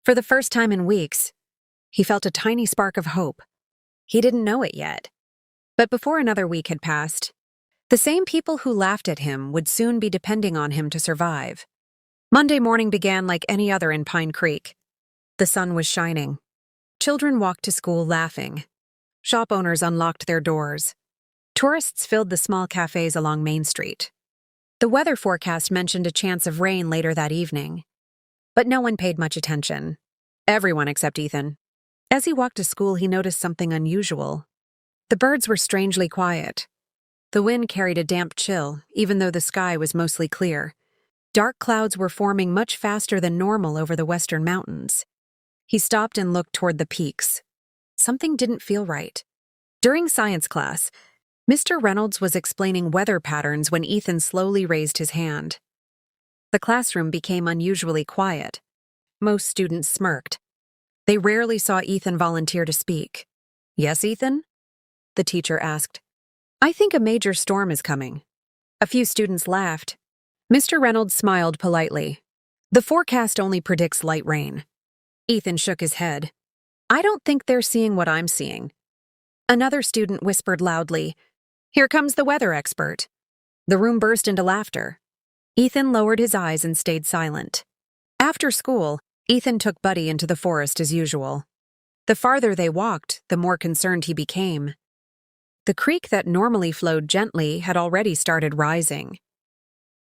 For the first time in weeks, he felt a tiny spark of hope. He didn't know it yet. But before another week had passed, the same people who laughed at him would soon be depending on him to survive. Monday morning began like any other in Pine Creek. The sun was shining. Children walked to school laughing. Shop owners unlocked their doors. Tourists filled the small cafes along Main Street. The weather forecast mentioned a chance of rain later that evening. But no one paid much attention. Everyone except Ethan. As he walked to school, he noticed something unusual. The birds were strangely quiet. The wind carried a damp chill, even though the sky was mostly clear. Dark clouds were forming much faster than normal over the western mountains. He stopped and looked toward the peaks. Something didn't feel right. During science class, Mr. Reynolds was explaining weather patterns when Ethan slowly raised his hand. The classroom became unusually quiet. Most students smirked. They rarely saw Ethan volunteer to speak. "Yes, Ethan?" the teacher asked. "I think a major storm is coming." A few students laughed. Mr. Reynolds smiled politely. "The forecast only predicts light rain." Ethan shook his head. "I don't think they're seeing what I'm seeing." Another student whispered loudly, "Here comes the weather expert." The room burst into laughter. Ethan lowered his eyes and stayed silent. After school, Ethan took Buddy into the forest as usual. The farther they walked, the more concerned he became. The creek that normally flowed gently had already started rising.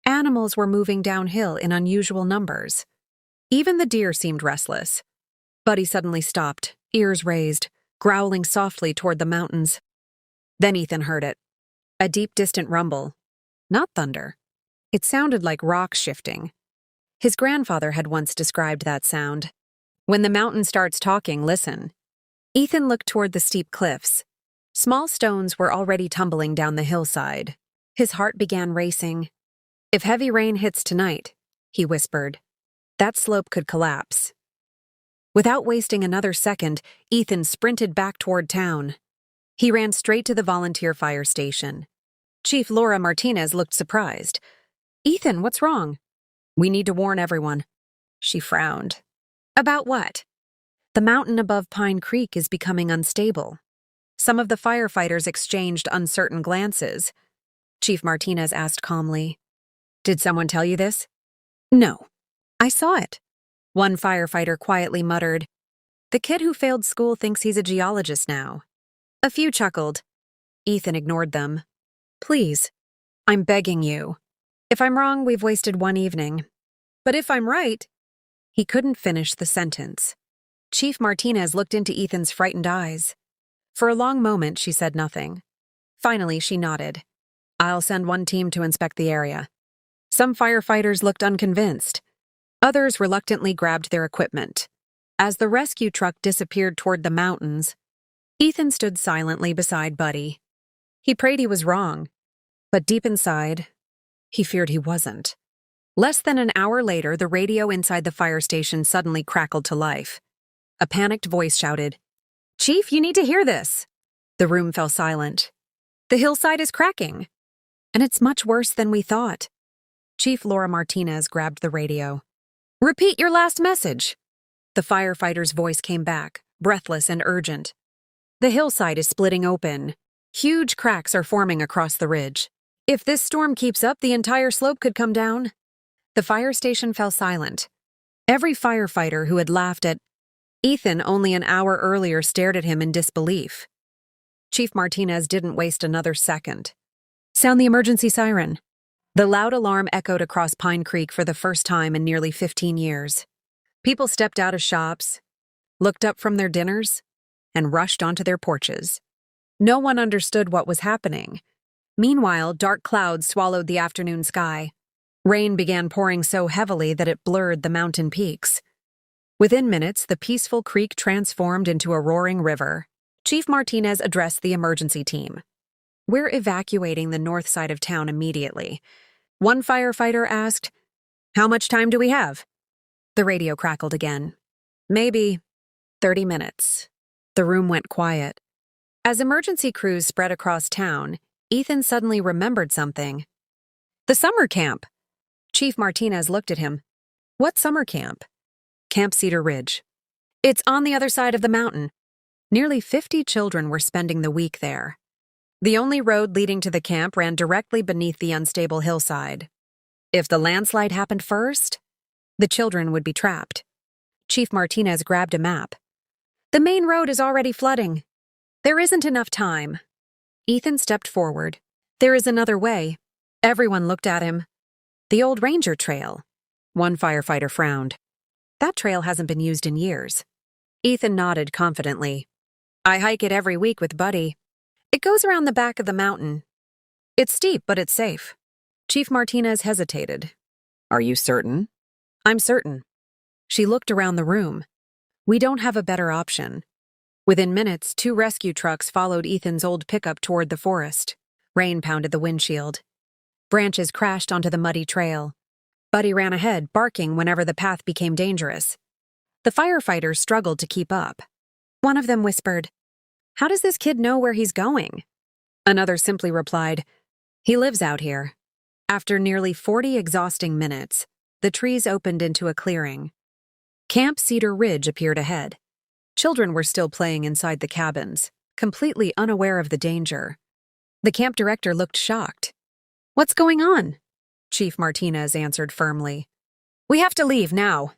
Animals were moving downhill in unusual numbers. Even the deer seemed restless. Buddy suddenly stopped, ears raised, growling softly toward the mountains. Then Ethan heard it. A deep, distant rumble. Not thunder. It sounded like rocks shifting. His grandfather had once described that sound. When the mountain starts talking, listen. Ethan looked toward the steep cliffs. Small stones were already tumbling down the hillside. His heart began racing. "If heavy rain hits tonight," he whispered, "that slope could collapse." Without wasting another second, Ethan sprinted back toward town. He ran straight to the volunteer fire station. Chief Laura Martinez looked surprised. "Ethan, what's wrong?" "We need to warn everyone." She frowned. "About what?" "The mountain above Pine Creek is becoming unstable." Some of the firefighters exchanged uncertain glances. Chief Martinez asked calmly, "Did someone tell you this?" "No. I saw it." One firefighter quietly muttered, "The kid who failed school thinks he's a geologist now." A few chuckled. Ethan ignored them. "Please, I'm begging you. If I'm wrong, we've wasted one evening. But if I'm right—" He couldn't finish the sentence. Chief Martinez looked into Ethan's frightened eyes. For a long moment, she said nothing. Finally, she nodded. "I'll send one team to inspect the area." Some firefighters looked unconvinced. Others reluctantly grabbed their equipment. As the rescue truck disappeared toward the mountains, Ethan stood silently beside Buddy. He prayed he was wrong, but deep inside, he feared he wasn't. Less than an hour later, the radio inside the fire station suddenly crackled to life. A panicked voice shouted, "Chief, you need to hear this." The room fell silent. "The hillside is cracking. And it's much worse than we thought." Chief Laura Martinez grabbed the radio. "Repeat your last message." The firefighter's voice came back, breathless and urgent. "The hillside is splitting open. Huge cracks are forming across the ridge. If this storm keeps up, the entire slope could come down." The fire station fell silent. Every firefighter who had laughed at Ethan only an hour earlier stared at him in disbelief. Chief Martinez didn't waste another second. "Sound the emergency siren." The loud alarm echoed across Pine Creek for the first time in nearly 15 years. People stepped out of shops, looked up from their dinners, and rushed onto their porches. No one understood what was happening. Meanwhile, dark clouds swallowed the afternoon sky. Rain began pouring so heavily that it blurred the mountain peaks. Within minutes, the peaceful creek transformed into a roaring river. Chief Martinez addressed the emergency team. "We're evacuating the north side of town immediately." One firefighter asked, "How much time do we have?" The radio crackled again. "Maybe 30 minutes." The room went quiet. As emergency crews spread across town, Ethan suddenly remembered something. "The summer camp." Chief Martinez looked at him. "What summer camp?" Camp Cedar Ridge. It's on the other side of the mountain. Nearly 50 children were spending the week there. The only road leading to the camp ran directly beneath the unstable hillside. If the landslide happened first, the children would be trapped. Chief Martinez grabbed a map. The main road is already flooding. There isn't enough time. Ethan stepped forward. There is another way. Everyone looked at him. The old ranger trail. One firefighter frowned. That trail hasn't been used in years. Ethan nodded confidently. I hike it every week with Buddy. It goes around the back of the mountain. It's steep, but it's safe. Chief Martinez hesitated. Are you certain? I'm certain. She looked around the room. We don't have a better option. Within minutes, 2 rescue trucks followed Ethan's old pickup toward the forest. Rain pounded the windshield. Branches crashed onto the muddy trail. Buddy ran ahead, barking whenever the path became dangerous. The firefighters struggled to keep up. One of them whispered, How does this kid know where he's going? Another simply replied, He lives out here. After nearly 40 exhausting minutes, the trees opened into a clearing. Camp Cedar Ridge appeared ahead. Children were still playing inside the cabins, completely unaware of the danger. The camp director looked shocked. What's going on? Chief Martinez answered firmly. We have to leave now.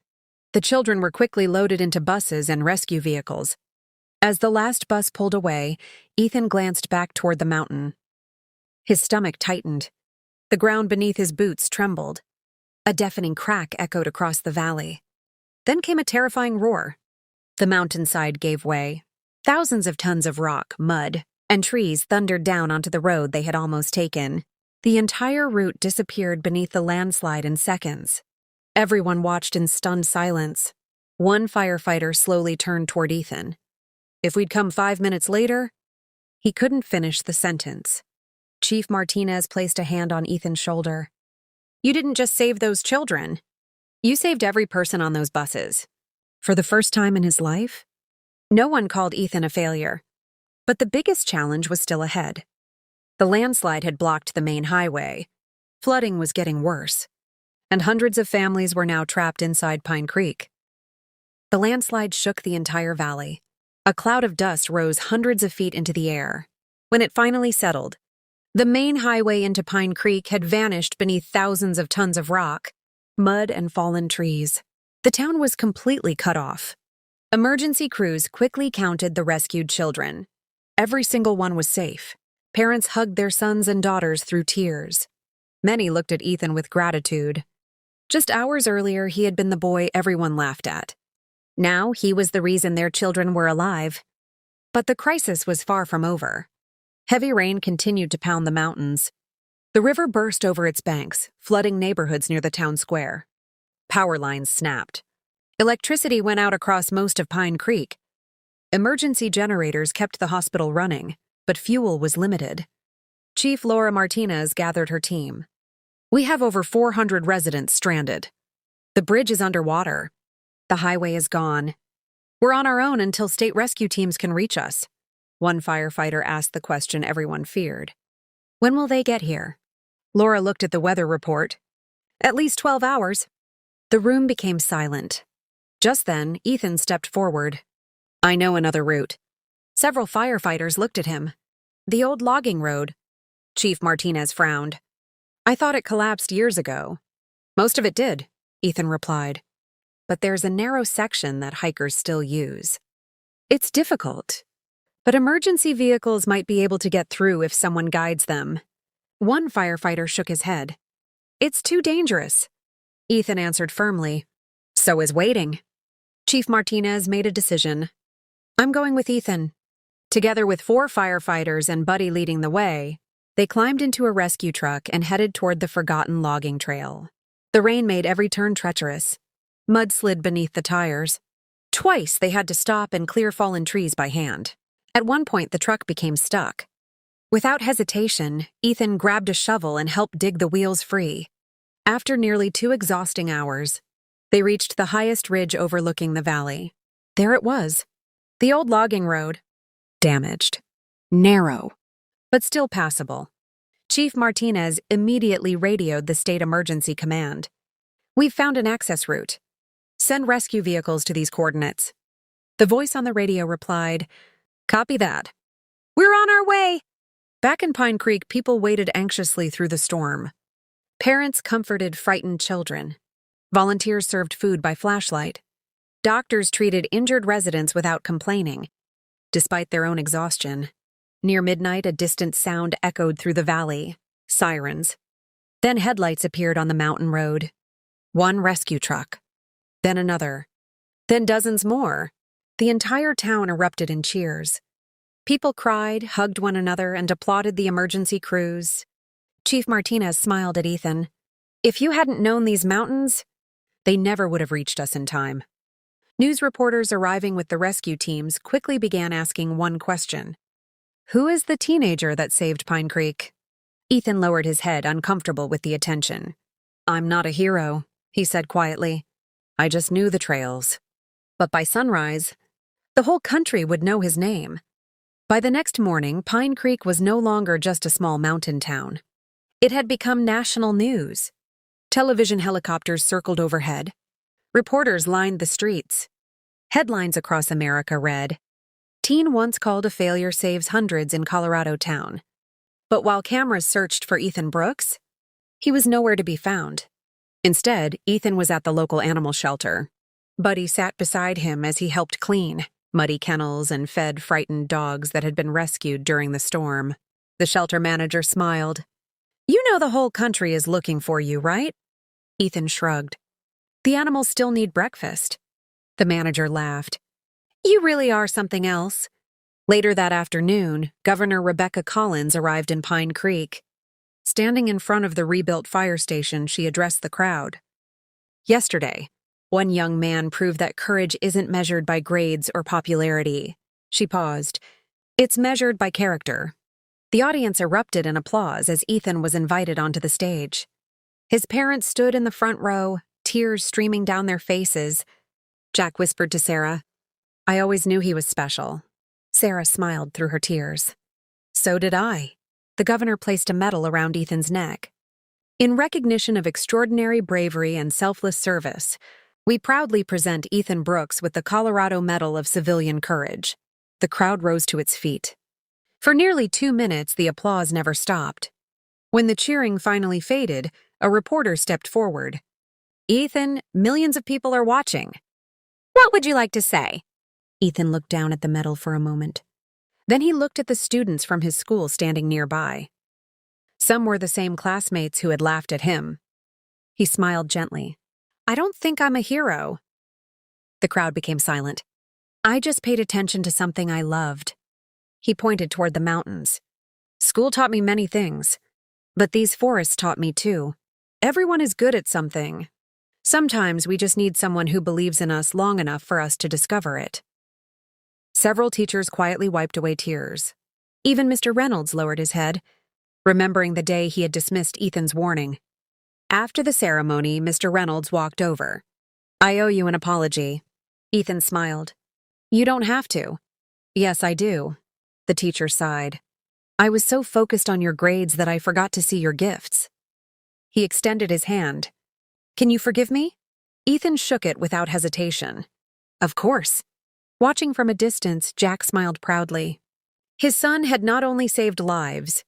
The children were quickly loaded into buses and rescue vehicles. As the last bus pulled away, Ethan glanced back toward the mountain. His stomach tightened. The ground beneath his boots trembled. A deafening crack echoed across the valley. Then came a terrifying roar. The mountainside gave way. Thousands of tons of rock, mud, and trees thundered down onto the road they had almost taken. The entire route disappeared beneath the landslide in seconds. Everyone watched in stunned silence. One firefighter slowly turned toward Ethan. If we'd come 5 minutes later, he couldn't finish the sentence. Chief Martinez placed a hand on Ethan's shoulder. You didn't just save those children. You saved every person on those buses. For the first time in his life, no one called Ethan a failure. But the biggest challenge was still ahead. The landslide had blocked the main highway. Flooding was getting worse, and hundreds of families were now trapped inside Pine Creek. The landslide shook the entire valley. A cloud of dust rose hundreds of feet into the air. When it finally settled, the main highway into Pine Creek had vanished beneath thousands of tons of rock, mud, and fallen trees. The town was completely cut off. Emergency crews quickly counted the rescued children. Every single one was safe. Parents hugged their sons and daughters through tears. Many looked at Ethan with gratitude. Just hours earlier, he had been the boy everyone laughed at. Now, he was the reason their children were alive. But the crisis was far from over. Heavy rain continued to pound the mountains. The river burst over its banks, flooding neighborhoods near the town square. Power lines snapped. Electricity went out across most of Pine Creek. Emergency generators kept the hospital running, but fuel was limited. Chief Laura Martinez gathered her team. We have over 400 residents stranded. The bridge is underwater. The highway is gone. We're on our own until state rescue teams can reach us. One firefighter asked the question everyone feared. When will they get here? Laura looked at the weather report. At least 12 hours. The room became silent. Just then, Ethan stepped forward. I know another route. Several firefighters looked at him. The old logging road. Chief Martinez frowned. I thought it collapsed years ago. Most of it did, Ethan replied. But there's a narrow section that hikers still use. It's difficult, but emergency vehicles might be able to get through if someone guides them. One firefighter shook his head. It's too dangerous. Ethan answered firmly. So is waiting. Chief Martinez made a decision. I'm going with Ethan. Together with 4 firefighters and Buddy leading the way, they climbed into a rescue truck and headed toward the forgotten logging trail. The rain made every turn treacherous. Mud slid beneath the tires. Twice they had to stop and clear fallen trees by hand. At one point, the truck became stuck. Without hesitation, Ethan grabbed a shovel and helped dig the wheels free. After nearly 2 exhausting hours, they reached the highest ridge overlooking the valley. There it was, the old logging road. Damaged. Narrow, but still passable. Chief Martinez immediately radioed the state emergency command. We've found an access route. Send rescue vehicles to these coordinates. The voice on the radio replied, Copy that. We're on our way. Back in Pine Creek, people waited anxiously through the storm. Parents comforted frightened children. Volunteers served food by flashlight. Doctors treated injured residents without complaining, despite their own exhaustion. Near midnight, a distant sound echoed through the valley. Sirens. Then headlights appeared on the mountain road. One rescue truck. Then another. Then dozens more. The entire town erupted in cheers. People cried, hugged one another, and applauded the emergency crews. Chief Martinez smiled at Ethan. If you hadn't known these mountains, they never would have reached us in time. News reporters arriving with the rescue teams quickly began asking one question. Who is the teenager that saved Pine Creek? Ethan lowered his head, uncomfortable with the attention. I'm not a hero, he said quietly. I just knew the trails. But by sunrise, the whole country would know his name. By the next morning, Pine Creek was no longer just a small mountain town. It had become national news. Television helicopters circled overhead. Reporters lined the streets. Headlines across America read, Teen once called a failure saves hundreds in Colorado town. But while cameras searched for Ethan Brooks, he was nowhere to be found. Instead, Ethan was at the local animal shelter. Buddy sat beside him as he helped clean muddy kennels and fed frightened dogs that had been rescued during the storm. The shelter manager smiled. You know the whole country is looking for you, right? Ethan shrugged. The animals still need breakfast. The manager laughed. You really are something else. Later that afternoon, Governor Rebecca Collins arrived in Pine Creek. Standing in front of the rebuilt fire station, she addressed the crowd. Yesterday, one young man proved that courage isn't measured by grades or popularity. She paused. It's measured by character. The audience erupted in applause as Ethan was invited onto the stage. His parents stood in the front row, tears streaming down their faces. Jack whispered to Sarah, I always knew he was special. Sarah smiled through her tears. So did I. The governor placed a medal around Ethan's neck. In recognition of extraordinary bravery and selfless service, we proudly present Ethan Brooks with the Colorado Medal of Civilian Courage. The crowd rose to its feet. For nearly 2 minutes, the applause never stopped. When the cheering finally faded, a reporter stepped forward. Ethan, millions of people are watching. What would you like to say? Ethan looked down at the medal for a moment. Then he looked at the students from his school standing nearby. Some were the same classmates who had laughed at him. He smiled gently. I don't think I'm a hero. The crowd became silent. I just paid attention to something I loved. He pointed toward the mountains. School taught me many things, but these forests taught me too. Everyone is good at something. Sometimes we just need someone who believes in us long enough for us to discover it. Several teachers quietly wiped away tears. Even Mr. Reynolds lowered his head, remembering the day he had dismissed Ethan's warning. After the ceremony, Mr. Reynolds walked over. I owe you an apology. Ethan smiled. You don't have to. Yes, I do. The teacher sighed. I was so focused on your grades that I forgot to see your gifts. He extended his hand. Can you forgive me? Ethan shook it without hesitation. Of course. Watching from a distance, Jack smiled proudly. His son had not only saved lives,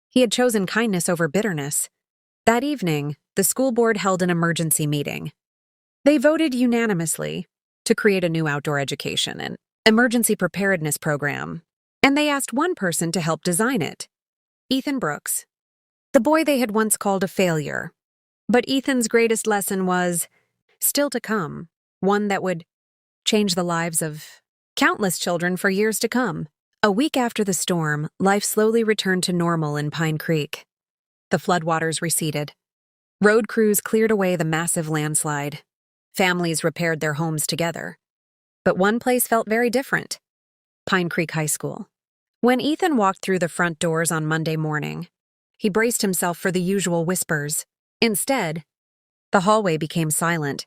he had chosen kindness over bitterness. That evening, the school board held an emergency meeting. They voted unanimously to create a new outdoor education and emergency preparedness program, and they asked one person to help design it, Ethan Brooks, the boy they had once called a failure. But Ethan's greatest lesson was still to come, one that would change the lives of countless children for years to come. A week after the storm, life slowly returned to normal in Pine Creek. The floodwaters receded. Road crews cleared away the massive landslide. Families repaired their homes together. But one place felt very different. Pine Creek High School. When Ethan walked through the front doors on Monday morning, he braced himself for the usual whispers. Instead, the hallway became silent.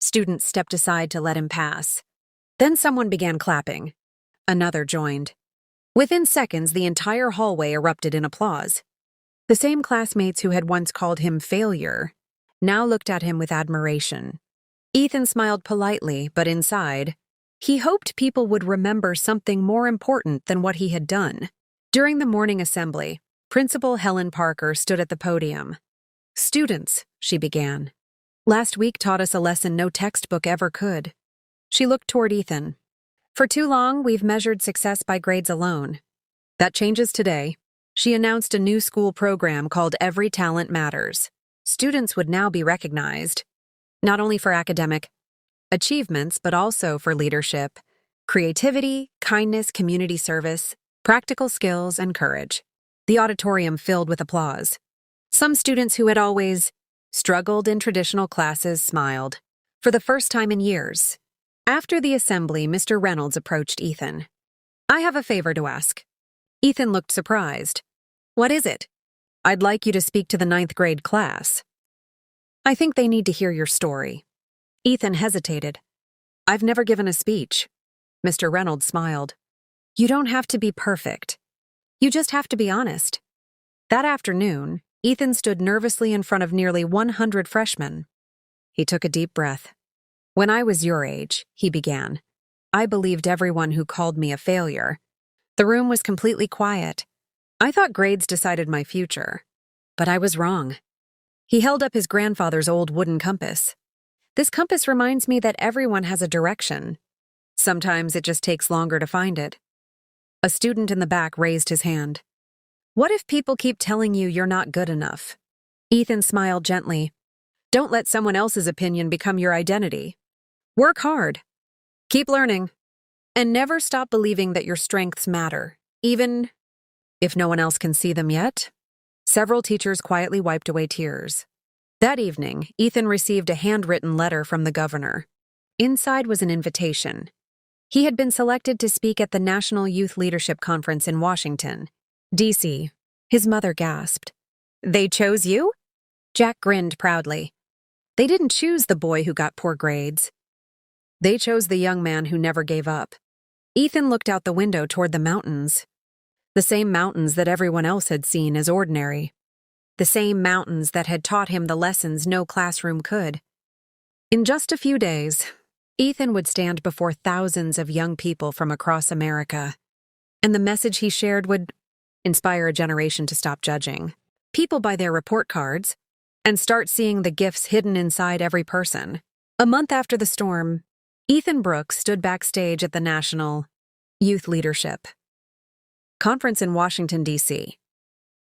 Students stepped aside to let him pass. Then someone began clapping. Another joined. Within seconds, the entire hallway erupted in applause. The same classmates who had once called him failure now looked at him with admiration. Ethan smiled politely, but inside, he hoped people would remember something more important than what he had done. During the morning assembly, Principal Helen Parker stood at the podium. "Students," she began, "last week taught us a lesson no textbook ever could." She looked toward Ethan. "For too long, we've measured success by grades alone. That changes today." She announced a new school program called Every Talent Matters. Students would now be recognized, not only for academic achievements, but also for leadership, creativity, kindness, community service, practical skills, and courage. The auditorium filled with applause. Some students who had always struggled in traditional classes smiled, for the first time in years. After the assembly, Mr. Reynolds approached Ethan. "I have a favor to ask." Ethan looked surprised. "What is it?" "I'd like you to speak to the 9th grade class. I think they need to hear your story." Ethan hesitated. "I've never given a speech." Mr. Reynolds smiled. "You don't have to be perfect. You just have to be honest." That afternoon, Ethan stood nervously in front of nearly 100 freshmen. He took a deep breath. "When I was your age," he began, "I believed everyone who called me a failure." The room was completely quiet. I thought grades decided my future, but I was wrong. He held up his grandfather's old wooden compass. "This compass reminds me that everyone has a direction. Sometimes it just takes longer to find it." A student in the back raised his hand. "What if people keep telling you you're not good enough?" Ethan smiled gently. "Don't let someone else's opinion become your identity. Work hard. Keep learning. And never stop believing that your strengths matter, even if no one else can see them yet." Several teachers quietly wiped away tears. That evening, Ethan received a handwritten letter from the governor. Inside was an invitation. He had been selected to speak at the National Youth Leadership Conference in Washington, D.C. His mother gasped. "They chose you?" Jack grinned proudly. "They didn't choose the boy who got poor grades. They chose the young man who never gave up." Ethan looked out the window toward the mountains. The same mountains that everyone else had seen as ordinary. The same mountains that had taught him the lessons no classroom could. In just a few days, Ethan would stand before thousands of young people from across America, and the message he shared would inspire a generation to stop judging people by their report cards and start seeing the gifts hidden inside every person. A month after the storm, Ethan Brooks stood backstage at the National Youth Leadership Conference in Washington, D.C.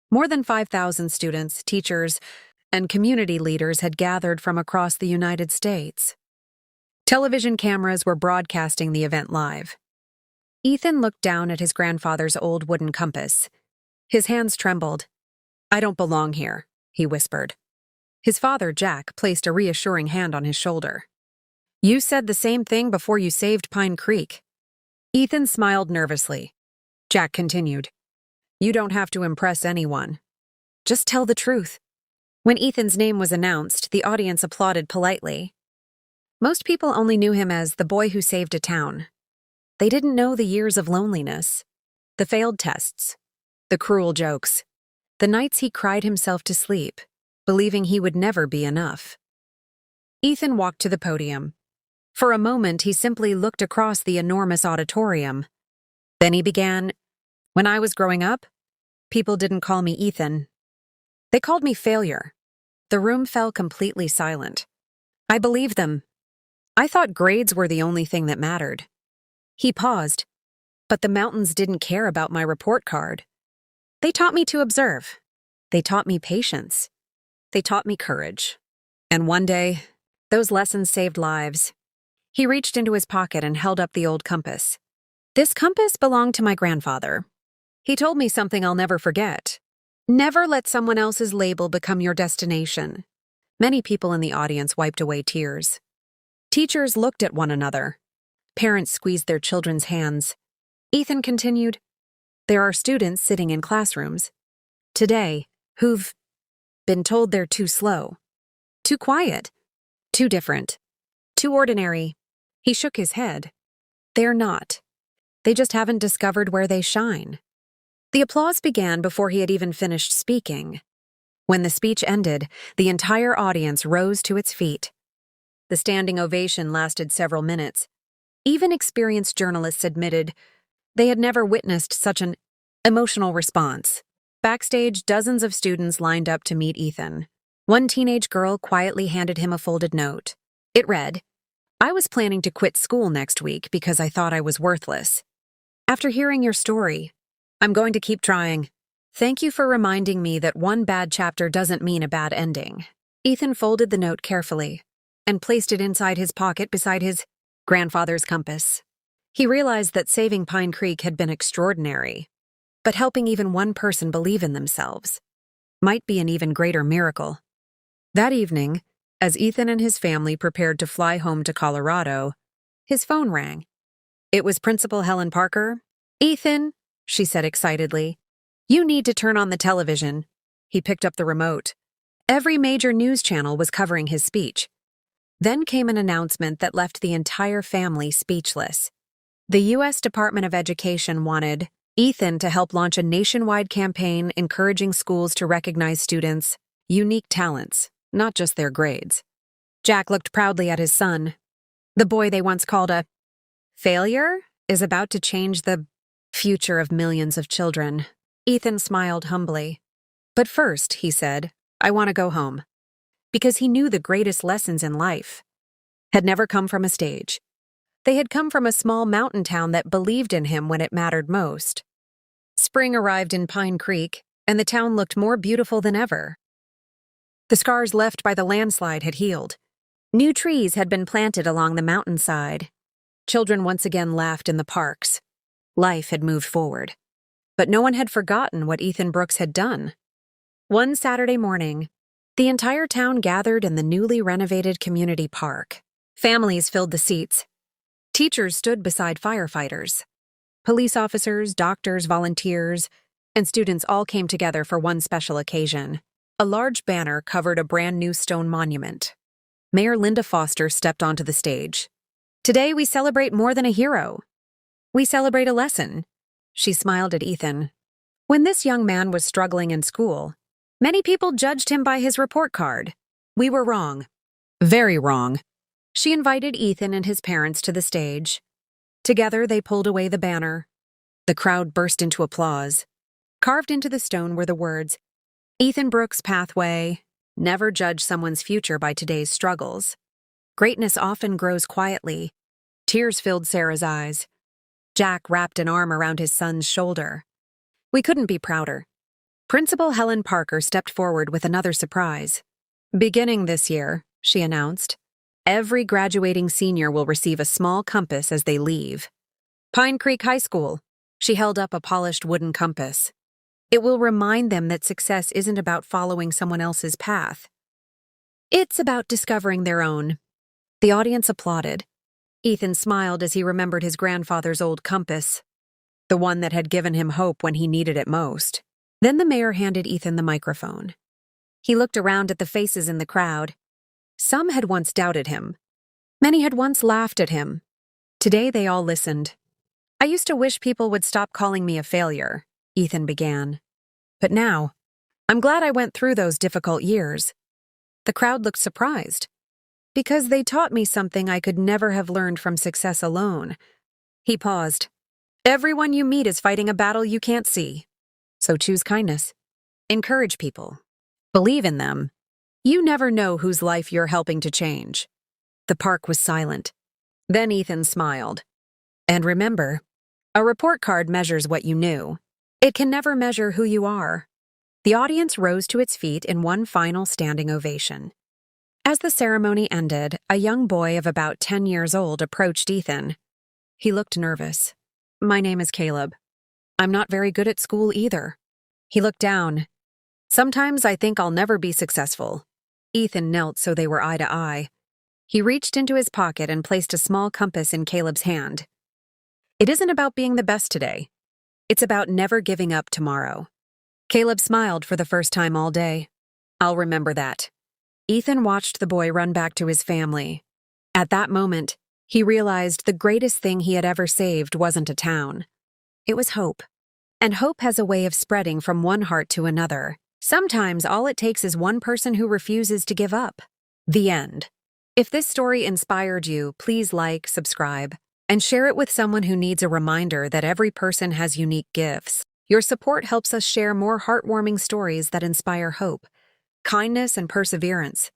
More than 5,000 students, teachers, and community leaders had gathered from across the United States. Television cameras were broadcasting the event live. Ethan looked down at his grandfather's old wooden compass. His hands trembled. "I don't belong here," he whispered. His father, Jack, placed a reassuring hand on his shoulder. "You said the same thing before you saved Pine Creek." Ethan smiled nervously. Jack continued, "You don't have to impress anyone. Just tell the truth." When Ethan's name was announced, the audience applauded politely. Most people only knew him as the boy who saved a town. They didn't know the years of loneliness, the failed tests, the cruel jokes, the nights he cried himself to sleep, believing he would never be enough. Ethan walked to the podium. For a moment, he simply looked across the enormous auditorium. Then he began, "When I was growing up, people didn't call me Ethan. They called me failure." The room fell completely silent. "I believed them. I thought grades were the only thing that mattered." He paused. "But the mountains didn't care about my report card. They taught me to observe. They taught me patience. They taught me courage. And one day, those lessons saved lives." He reached into his pocket and held up the old compass. "This compass belonged to my grandfather. He told me something I'll never forget. Never let someone else's label become your destination." Many people in the audience wiped away tears. Teachers looked at one another. Parents squeezed their children's hands. Ethan continued, "There are students sitting in classrooms today who've been told they're too slow, too quiet, too different, too ordinary." He shook his head. "They're not. They just haven't discovered where they shine." The applause began before he had even finished speaking. When the speech ended, the entire audience rose to its feet. The standing ovation lasted several minutes. Even experienced journalists admitted they had never witnessed such an emotional response. Backstage, dozens of students lined up to meet Ethan. One teenage girl quietly handed him a folded note. It read, "I was planning to quit school next week because I thought I was worthless. After hearing your story, I'm going to keep trying. Thank you for reminding me that one bad chapter doesn't mean a bad ending." Ethan folded the note carefully and placed it inside his pocket beside his grandfather's compass. He realized that saving Pine Creek had been extraordinary, but helping even one person believe in themselves might be an even greater miracle. That evening, as Ethan and his family prepared to fly home to Colorado, his phone rang. It was Principal Helen Parker. "Ethan," she said excitedly, "you need to turn on the television." He picked up the remote. Every major news channel was covering his speech. Then came an announcement that left the entire family speechless. The U.S. Department of Education wanted Ethan to help launch a nationwide campaign encouraging schools to recognize students' unique talents, not just their grades. Jack looked proudly at his son. The boy they once called a failure is about to change the future of millions of children. Ethan smiled humbly. "But first," he said, "I want to go home." Because he knew the greatest lessons in life had never come from a stage. They had come from a small mountain town that believed in him when it mattered most. Spring arrived in Pine Creek, and the town looked more beautiful than ever. The scars left by the landslide had healed. New trees had been planted along the mountainside. Children once again laughed in the parks. Life had moved forward. But no one had forgotten what Ethan Brooks had done. One Saturday morning, the entire town gathered in the newly renovated community park. Families filled the seats. Teachers stood beside firefighters. Police officers, doctors, volunteers, and students all came together for one special occasion. A large banner covered a brand new stone monument. Mayor Linda Foster stepped onto the stage. "Today we celebrate more than a hero. We celebrate a lesson." She smiled at Ethan. When this young man was struggling in school, many people judged him by his report card. We were wrong. Very wrong. She invited Ethan and his parents to the stage. Together, they pulled away the banner. The crowd burst into applause. Carved into the stone were the words, "Ethan Brooks' pathway. Never judge someone's future by today's struggles. Greatness often grows quietly." Tears filled Sarah's eyes. Jack wrapped an arm around his son's shoulder. We couldn't be prouder. Principal Helen Parker stepped forward with another surprise. "Beginning this year," she announced, "every graduating senior will receive a small compass as they leave. Pine Creek High School." She held up a polished wooden compass. "It will remind them that success isn't about following someone else's path. It's about discovering their own." The audience applauded. Ethan smiled as he remembered his grandfather's old compass, the one that had given him hope when he needed it most. Then the mayor handed Ethan the microphone. He looked around at the faces in the crowd. Some had once doubted him. Many had once laughed at him. Today they all listened. "I used to wish people would stop calling me a failure," Ethan began. "But now, I'm glad I went through those difficult years." The crowd looked surprised. "Because they taught me something I could never have learned from success alone." He paused. "Everyone you meet is fighting a battle you can't see. So choose kindness. Encourage people. Believe in them. You never know whose life you're helping to change." The park was silent. Then Ethan smiled. "And remember, a report card measures what you knew. It can never measure who you are." The audience rose to its feet in one final standing ovation. As the ceremony ended, a young boy of about 10 years old approached Ethan. He looked nervous. "My name is Caleb. I'm not very good at school either." He looked down. "Sometimes I think I'll never be successful." Ethan knelt so they were eye to eye. He reached into his pocket and placed a small compass in Caleb's hand. "It isn't about being the best today. It's about never giving up tomorrow." Caleb smiled for the first time all day. "I'll remember that." Ethan watched the boy run back to his family. At that moment, he realized the greatest thing he had ever saved wasn't a town. It was hope. And hope has a way of spreading from one heart to another. Sometimes all it takes is one person who refuses to give up. The end. If this story inspired you, please like, subscribe, and share it with someone who needs a reminder that every person has unique gifts. Your support helps us share more heartwarming stories that inspire hope, kindness, and perseverance.